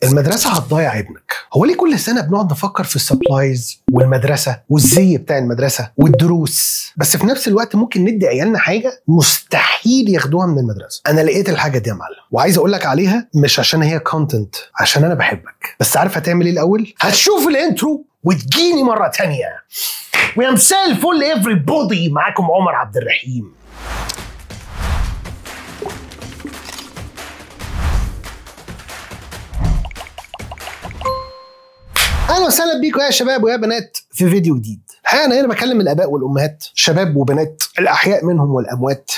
المدرسه هتضيع ابنك. هو ليه كل سنه بنقعد نفكر في السبلايز والمدرسه والزي بتاع المدرسه والدروس، بس في نفس الوقت ممكن ندي عيالنا حاجه مستحيل ياخدوها من المدرسه. انا لقيت الحاجه دي يا معلم وعايز اقول لك عليها، مش عشان هي كونتنت، عشان انا بحبك. بس عارف هتعمل ايه الاول؟ هتشوف الانترو وتجيني مره ثانيه. ويا مساء الفل everybody، معاكم عمر عبد الرحيم. اهلا وسهلا بيكم يا شباب ويا بنات في فيديو جديد. الحقيقه انا هنا بكلم الاباء والامهات، شباب وبنات، الاحياء منهم والاموات.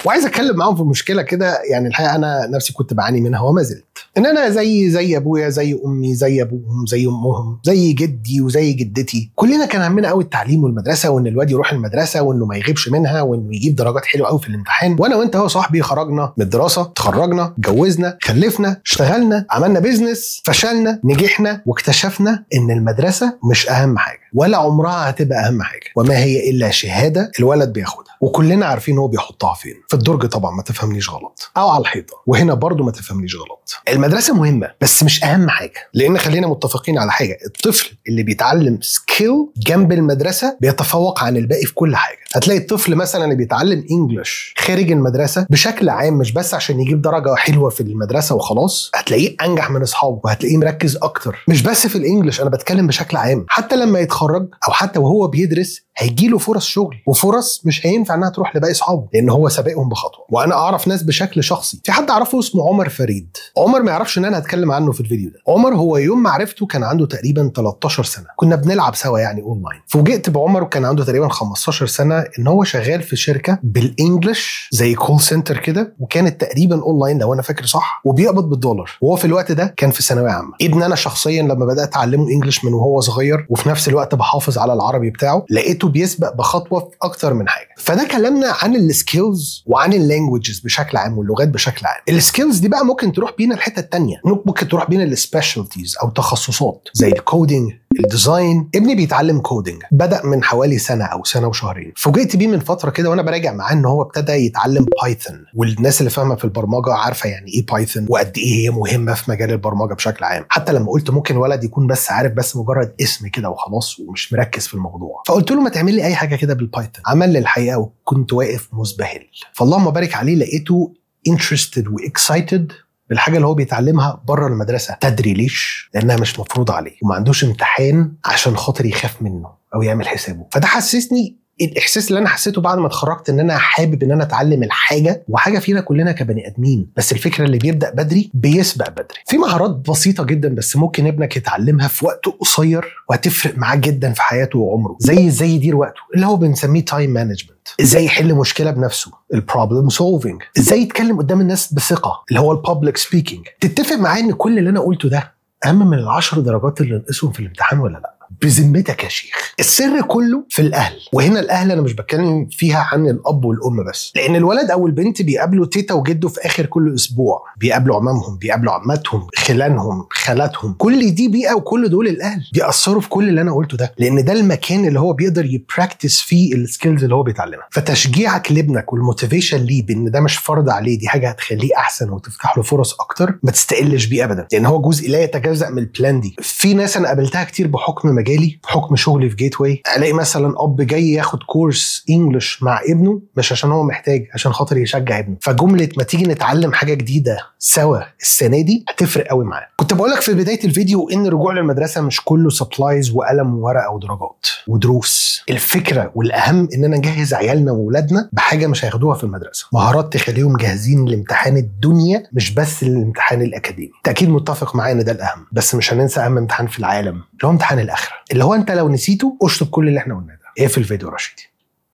وعايز اتكلم معاهم في مشكله كده، يعني الحقيقه انا نفسي كنت بعاني منها وما زلت. ان انا زي ابويا، زي امي، زي ابوهم، زي امهم، زي جدي وزي جدتي، كلنا كان همنا قوي التعليم والمدرسه، وان الواد يروح المدرسه وانه ما يغيبش منها وانه يجيب درجات حلوه قوي في الامتحان. وانا وانت اهو صاحبي خرجنا من الدراسه، اتخرجنا، اتجوزنا، خلفنا، اشتغلنا، عملنا بيزنس، فشلنا، نجحنا، واكتشفنا ان المدرسه مش اهم حاجه ولا عمرها هتبقى اهم حاجه، وما هي الا شهاده الولد بياخدها، وكلنا عارفين هو بيحطها فين. في الدرج طبعا، ما تفهمنيش غلط، او على الحيطه، وهنا برضو ما تفهمنيش غلط. المدرسه مهمه بس مش اهم حاجه، لان خلينا متفقين على حاجه، الطفل اللي بيتعلم سكيل جنب المدرسه بيتفوق عن الباقي في كل حاجه. هتلاقي الطفل مثلا اللي بيتعلم انجلش خارج المدرسه بشكل عام، مش بس عشان يجيب درجه حلوه في المدرسه وخلاص، هتلاقيه انجح من اصحابه وهتلاقيه مركز اكتر، مش بس في الانجلش، انا بتكلم بشكل عام. حتى لما يتخرج او حتى وهو بيدرس هيجيله فرص شغل، وفرص مش هينفع انها تروح لباقي اصحابه لان هو سابقهم بخطوه. وانا اعرف ناس بشكل شخصي، في حد اعرفه اسمه عمر فريد. عمر ما يعرفش ان انا هتكلم عنه في الفيديو ده. عمر هو يوم ما عرفته كان عنده تقريبا 13 سنه، كنا بنلعب سوا يعني اونلاين. فوجئت بعمر وكان عنده تقريبا 15 سنه ان هو شغال في شركه بالانجلش زي كول سنتر كده، وكانت تقريبا اونلاين لو انا فاكر صح، وبيقبض بالدولار. وهو في الوقت ده كان في ثانويه عامه. ابن انا شخصيا لما بدات اعلمه انجلش من وهو صغير، وفي نفس الوقت بحافظ على العربي بتاعه، لقيته بيسبق بخطوه في اكتر من حاجه. فده كلامنا عن السكيلز وعن اللانجويجز بشكل عام واللغات بشكل عام. السكيلز دي بقى ممكن تروح بينا الحته الثانيه، ممكن تروح بينا السبيشالتيز او تخصصات زي الكودينج، الديزاين. ابني بيتعلم كودينج، بدأ من حوالي سنة أو سنة وشهرين. فوجئت بيه من فترة كده وأنا براجع معاه إن هو ابتدى يتعلم بايثون، والناس اللي فاهمة في البرمجة عارفة يعني إيه بايثون وقد إيه هي مهمة في مجال البرمجة بشكل عام. حتى لما قلت ممكن ولد يكون بس عارف بس مجرد اسم كده وخلاص ومش مركز في الموضوع، فقلت له ما تعمل لي أي حاجة كده بالبايثون. عمل لي الحقيقة وكنت واقف مزبهل. فاللهم بارك عليه، لقيته interested واكسايتد بالحاجه اللي هو بيتعلمها بره المدرسه. تدري ليش؟ لانها مش مفروضه عليه وما عندوش امتحان عشان خاطر يخاف منه او يعمل حسابه. فده حسسني الاحساس اللي انا حسيته بعد ما اتخرجت، ان انا حابب ان انا اتعلم الحاجه، وحاجه فينا كلنا كبني ادمين، بس الفكره اللي بيبدا بدري بيسبق بدري. في مهارات بسيطه جدا بس ممكن ابنك يتعلمها في وقت قصير وهتفرق معاه جدا في حياته وعمره، زي يدير وقته اللي هو بنسميه تايم مانجمنت، ازاي يحل مشكله بنفسه، البروبلم سولفنج، ازاي يتكلم قدام الناس بثقه اللي هو البابليك سبيكينج. تتفق معايا ان كل اللي انا قلته ده اهم من ال10 درجات اللي نقصهم في الامتحان ولا لا؟ بذمتك يا شيخ. السر كله في الاهل، وهنا الاهل انا مش بتكلم فيها عن الاب والام بس، لان الولد او البنت بيقابلوا تيتا وجده في اخر كل اسبوع، بيقابلوا عمامهم، بيقابلوا عماتهم، خلانهم، خالاتهم، كل دي بيئه وكل دول الاهل بيأثروا في كل اللي انا قلته ده، لان ده المكان اللي هو بيقدر يبراكتس فيه السكيلز اللي هو بيتعلمها. فتشجيعك لابنك والموتيفيشن ليه بان ده مش فرض عليه، دي حاجه هتخليه احسن وتفتح له فرص اكتر، ما تستقلش بيه ابدا، لان هو جزء لا يتجزأ من البلان دي. في ناس انا قابلتها كتير بحكم مجالي، بحكم شغلي في جيت واي، الاقي مثلا اب جاي ياخد كورس انجلش مع ابنه مش عشان هو محتاج، عشان خاطر يشجع ابنه. فجمله ما تيجي نتعلم حاجه جديده سوا السنه دي هتفرق قوي معاه. كنت بقول لك في بدايه الفيديو ان الرجوع للمدرسه مش كله سبلايز وقلم وورقه ودرجات ودروس. الفكره والاهم اننا نجهز عيالنا واولادنا بحاجه مش هياخدوها في المدرسه، مهارات تخليهم جاهزين لامتحان الدنيا مش بس للامتحان الاكاديمي. انت اكيد متفق معايا ان ده الاهم، بس مش هننسى اهم امتحان في العالم اللي هو امتحان الاخره، اللي هو انت لو نسيته اشطب كل اللي احنا قلناه ده. ايه في الفيديو رشيدي.